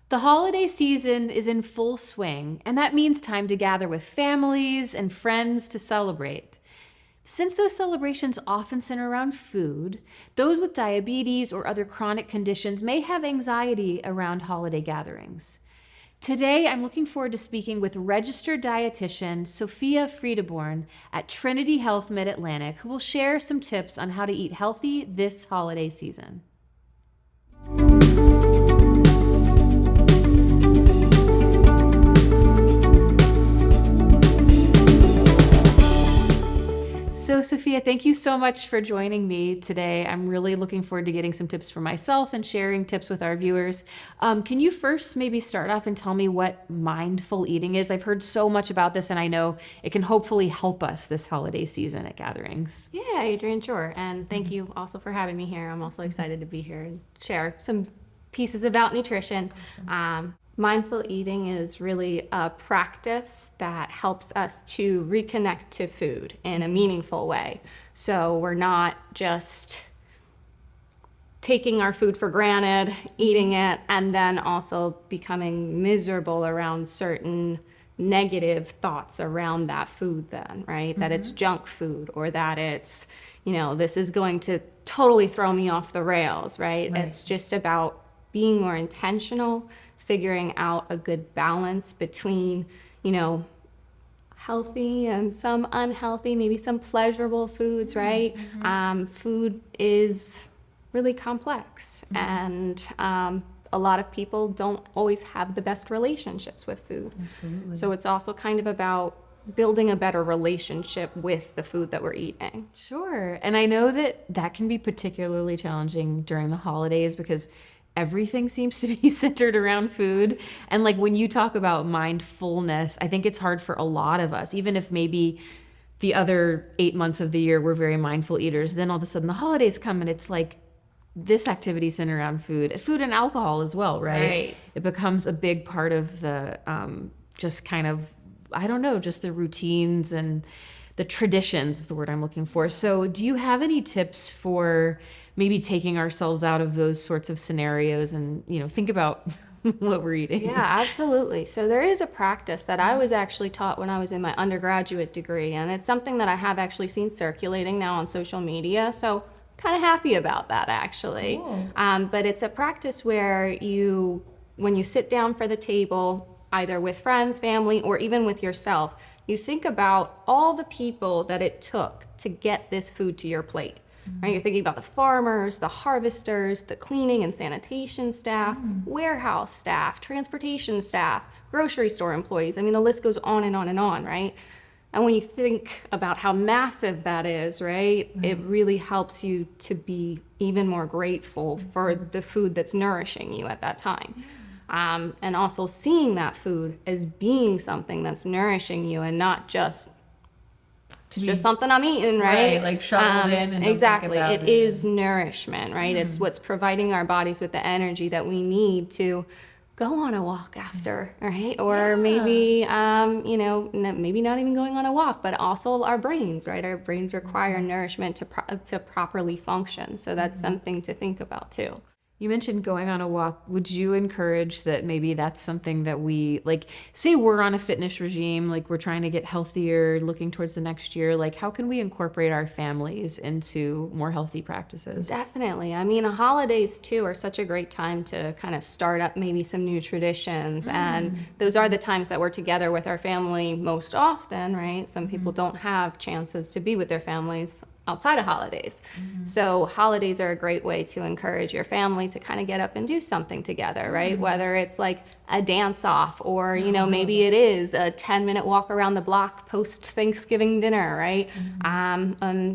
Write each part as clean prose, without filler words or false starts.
The holiday season is in full swing, and that means time to gather with families and friends to celebrate. Since those celebrations often center around food, those with diabetes or other chronic conditions may have anxiety around holiday gatherings. Today, I'm looking forward to speaking with registered dietitian Sophia Friedeborn at Trinity Health Mid-Atlantic, who will share some tips on how to eat healthy this holiday season. So Sophia, thank you so much for joining me today. I'm really looking forward to getting some tips for myself and sharing tips with our viewers. Can you first maybe start off and tell me what mindful eating is? I've heard so much about this, and I know it can hopefully help us this holiday season at gatherings. Yeah, Adrienne, sure. And thank you also for having me here. I'm also excited to be here and share some pieces about nutrition. Awesome. Mindful eating is really a practice that helps us to reconnect to food in a meaningful way. So we're not just taking our food for granted, eating it, and then also becoming miserable around certain negative thoughts around that food then, right? Mm-hmm. That it's junk food, or that it's, this is going to totally throw me off the rails, right? It's just about being more intentional, figuring out a good balance between, healthy and some unhealthy, maybe some pleasurable foods, right? Mm-hmm. Food is really complex, and a lot of people don't always have the best relationships with food. Absolutely. So it's also kind of about building a better relationship with the food that we're eating. Sure. And I know that can be particularly challenging during the holidays because everything seems to be centered around food. And like when you talk about mindfulness, I think it's hard for a lot of us, even if maybe the other 8 months of the year we're very mindful eaters, then all of a sudden the holidays come and it's like this activity centered around food and alcohol as well, right? It becomes a big part of the just kind of, just the routines and the traditions is the word I'm looking for. So do you have any tips for maybe taking ourselves out of those sorts of scenarios and, think about what we're eating? Yeah, absolutely. So there is a practice that I was actually taught when I was in my undergraduate degree, and it's something that I have actually seen circulating now on social media. So kind of happy about that, actually. Cool. But it's a practice where when you sit down for the table, either with friends, family, or even with yourself, you think about all the people that it took to get this food to your plate. Right? You're thinking about the farmers, the harvesters, the cleaning and sanitation staff, warehouse staff, transportation staff, grocery store employees. I mean, the list goes on and on and on, right? And when you think about how massive that is, right, it really helps you to be even more grateful for the food that's nourishing you at that time. And also seeing that food as being something that's nourishing you and not just something I'm eating, right? Like shoveled in and exactly. It is nourishment, right? It's what's providing our bodies with the energy that we need to go on a walk after, right? Or maybe, maybe not even going on a walk, but also our brains, right? Our brains require nourishment to properly function. So that's something to think about too. You mentioned going on a walk. Would you encourage that maybe that's something that we, like, say we're on a fitness regime, like we're trying to get healthier, looking towards the next year, like how can we incorporate our families into more healthy practices? Definitely. I mean, holidays too are such a great time to kind of start up maybe some new traditions. And those are the times that we're together with our family most often, right? Some people don't have chances to be with their families outside of holidays. So holidays are a great way to encourage your family to kind of get up and do something together, right? Whether it's like a dance off or, maybe it is a 10-minute walk around the block post Thanksgiving dinner, right?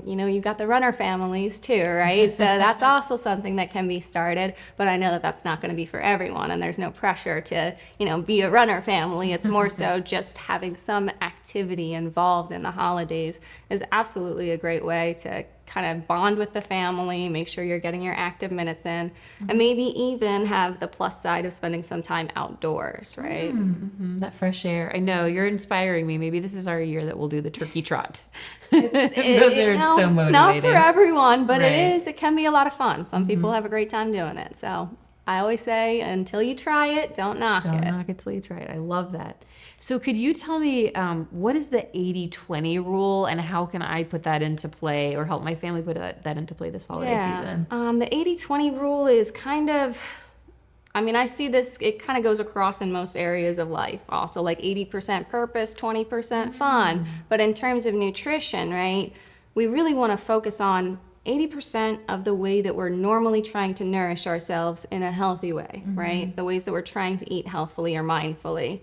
You've got the runner families too, right? So that's also something that can be started, but I know that that's not going to be for everyone, and there's no pressure to, be a runner family. It's more so just having some activity involved in the holidays is absolutely a great way to kind of bond with the family, make sure you're getting your active minutes in, and maybe even have the plus side of spending some time outdoors, right? That fresh air. I know, you're inspiring me. Maybe this is our year that we'll do the turkey trot. Those are so motivating. It's not for everyone, but it can be a lot of fun. Some people have a great time doing it. So I always say, until you try it, don't knock Don't it. knock it till you try it. I love that. So could you tell me what is the 80-20 rule and how can I put that into play or help my family put that into play this holiday season? The 80-20 rule is kind of, I mean, I see this, it kind of goes across in most areas of life also, like 80% purpose, 20% fun. But in terms of nutrition, right, we really want to focus on 80% of the way that we're normally trying to nourish ourselves in a healthy way, right? The ways that we're trying to eat healthfully or mindfully.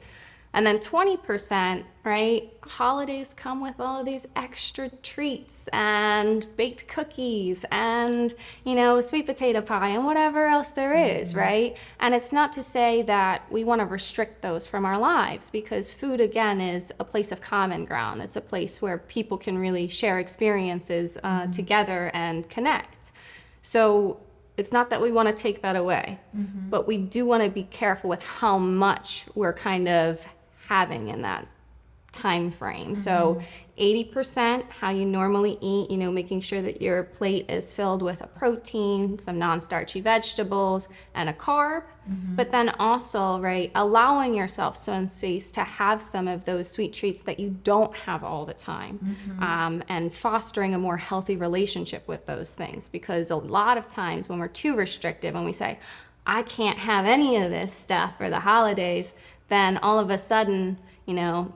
And then 20%, right? Holidays come with all of these extra treats and baked cookies and, sweet potato pie and whatever else there is, right? And it's not to say that we want to restrict those from our lives, because food, again, is a place of common ground. It's a place where people can really share experiences together and connect. So it's not that we want to take that away, but we do want to be careful with how much we're kind of having in that time frame. So 80% how you normally eat, making sure that your plate is filled with a protein, some non-starchy vegetables, and a carb. But then also, right, allowing yourself some space to have some of those sweet treats that you don't have all the time, and fostering a more healthy relationship with those things. Because a lot of times when we're too restrictive and we say, I can't have any of this stuff for the holidays, then all of a sudden,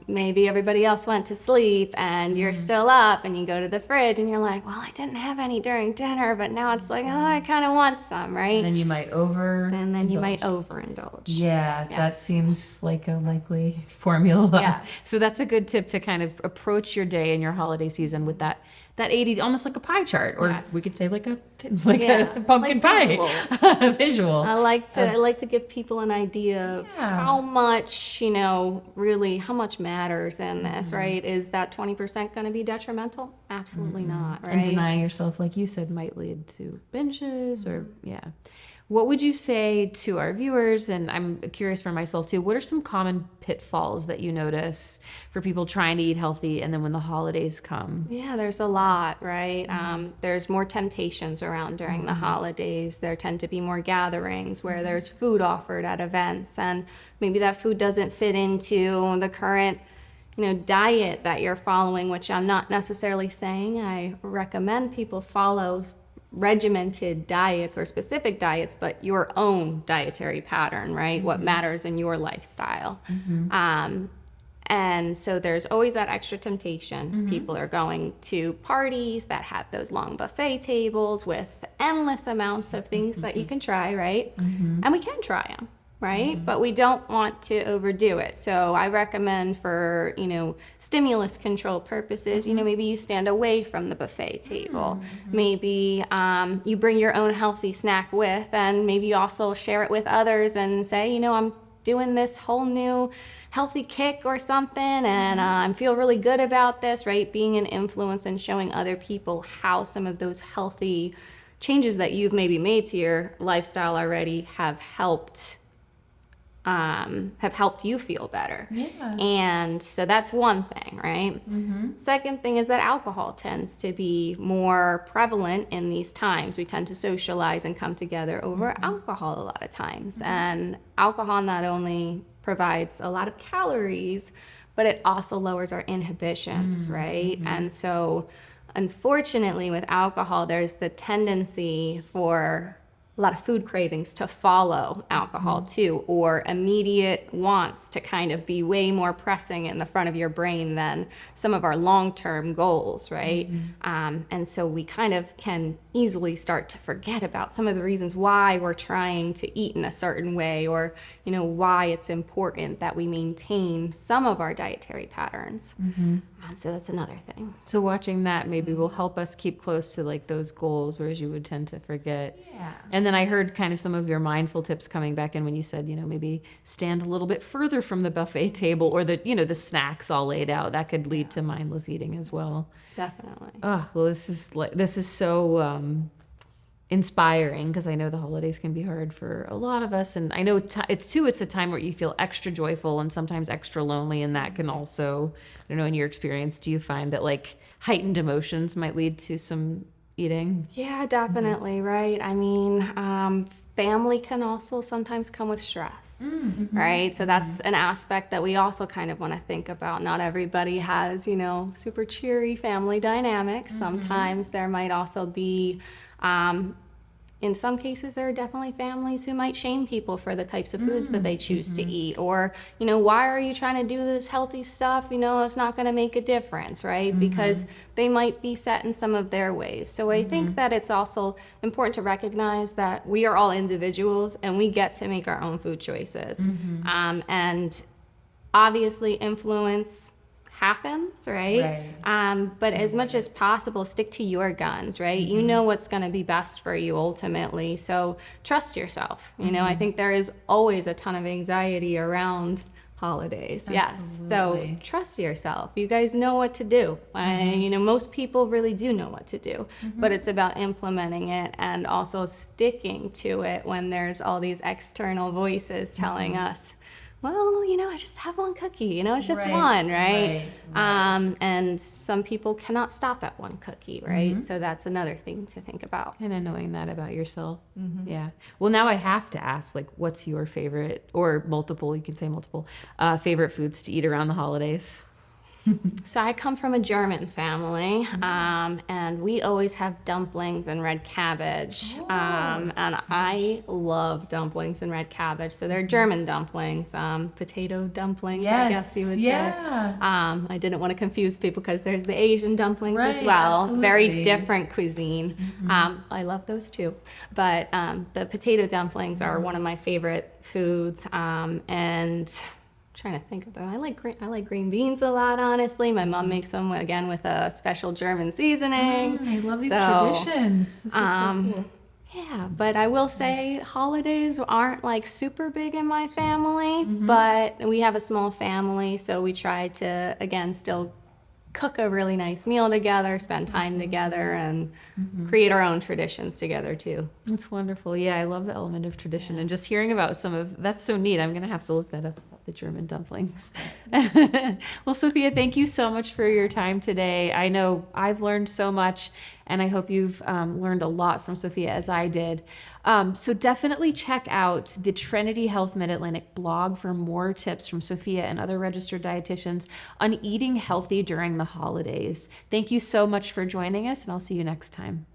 maybe everybody else went to sleep and you're still up and you go to the fridge and you're like, well, I didn't have any during dinner, but now it's like, oh, I kind of want some, right? And then you might overindulge. Yeah, that Yes. seems like a likely formula. Yes. So that's a good tip to kind of approach your day and your holiday season with that 80, almost like a pie chart, or Yes. we could say like a Yeah, pumpkin like pie visuals. visual. I like to give people an idea of Yeah. how much, really how much matters in this, right? Is that 20% going to be detrimental? Absolutely not, right? And denying yourself, like you said, might lead to binges or What would you say to our viewers, and I'm curious for myself too, what are some common pitfalls that you notice for people trying to eat healthy and then when the holidays come? Yeah, there's a lot, right? There's more temptations around during the holidays. There tend to be more gatherings where there's food offered at events, and maybe that food doesn't fit into the current diet that you're following, which I'm not necessarily saying I recommend people follow regimented diets or specific diets, but your own dietary pattern, right? What matters in your lifestyle. And so there's always that extra temptation. People are going to parties that have those long buffet tables with endless amounts of things that you can try, right? And we can try them, right? But we don't want to overdo it. So I recommend for, stimulus control purposes, maybe you stand away from the buffet table. Maybe you bring your own healthy snack with, and maybe you also share it with others and say, I'm doing this whole new healthy kick or something, and I feel really good about this, right? Being an influence and showing other people how some of those healthy changes that you've maybe made to your lifestyle already have helped you feel better. Yeah. And so that's one thing, right? Second thing is that alcohol tends to be more prevalent in these times. We tend to socialize and come together over alcohol a lot of times. And alcohol not only provides a lot of calories, but it also lowers our inhibitions, right? And so unfortunately with alcohol, there's the tendency for a lot of food cravings to follow alcohol too, or immediate wants to kind of be way more pressing in the front of your brain than some of our long-term goals, right? And so we kind of can easily start to forget about some of the reasons why we're trying to eat in a certain way, or why it's important that we maintain some of our dietary patterns. So that's another thing. So watching that maybe will help us keep close to like those goals, whereas you would tend to forget. Yeah. And then I heard kind of some of your mindful tips coming back in when you said, maybe stand a little bit further from the buffet table, or the snacks all laid out. That could lead to mindless eating as well. Definitely. Oh, well, this is so inspiring, because I know the holidays can be hard for a lot of us, and I know it's a time where you feel extra joyful and sometimes extra lonely, and that can also, I don't know, in your experience, do you find that like heightened emotions might lead to some eating? Yeah, definitely, right? I mean, family can also sometimes come with stress, right? So that's an aspect that we also kind of want to think about. Not everybody has, super cheery family dynamics. Sometimes there might also be, in some cases, there are definitely families who might shame people for the types of foods that they choose to eat. Or, why are you trying to do this healthy stuff? It's not going to make a difference, right? Because they might be set in some of their ways. So I think that it's also important to recognize that we are all individuals and we get to make our own food choices. And obviously influence happens, right? But as much as possible, stick to your guns, right? You know what's going to be best for you ultimately. So trust yourself. I think there is always a ton of anxiety around holidays. Yes. So trust yourself. You guys know what to do. Most people really do know what to do, but it's about implementing it and also sticking to it when there's all these external voices telling us, well, I just have one cookie, it's just one, right? And some people cannot stop at one cookie, right? So that's another thing to think about. Kind of knowing that about yourself. Yeah. Well, now I have to ask, what's your favorite, or multiple, you can say multiple, favorite foods to eat around the holidays? So I come from a German family, and we always have dumplings and red cabbage. And I love dumplings and red cabbage. So they're German dumplings, potato dumplings, I guess you would say. I didn't want to confuse people because there's the Asian dumplings as well. Absolutely. Very different cuisine. I love those too. But the potato dumplings are one of my favorite foods. And trying to think about, I like green beans a lot, honestly. My mom makes them again with a special German seasoning. I love these traditions. This is so cool. Yeah, but I will say holidays aren't super big in my family, but we have a small family, so we try to again still cook a really nice meal together, spend time together, and create our own traditions together too. That's wonderful. Yeah, I love the element of tradition, and just hearing about that's so neat. I'm gonna have to look that up, the German dumplings. Well, Sophia, thank you so much for your time today. I know I've learned so much, and I hope you've learned a lot from Sophia as I did. So definitely check out the Trinity Health Mid-Atlantic blog for more tips from Sophia and other registered dietitians on eating healthy during the holidays. Thank you so much for joining us, and I'll see you next time.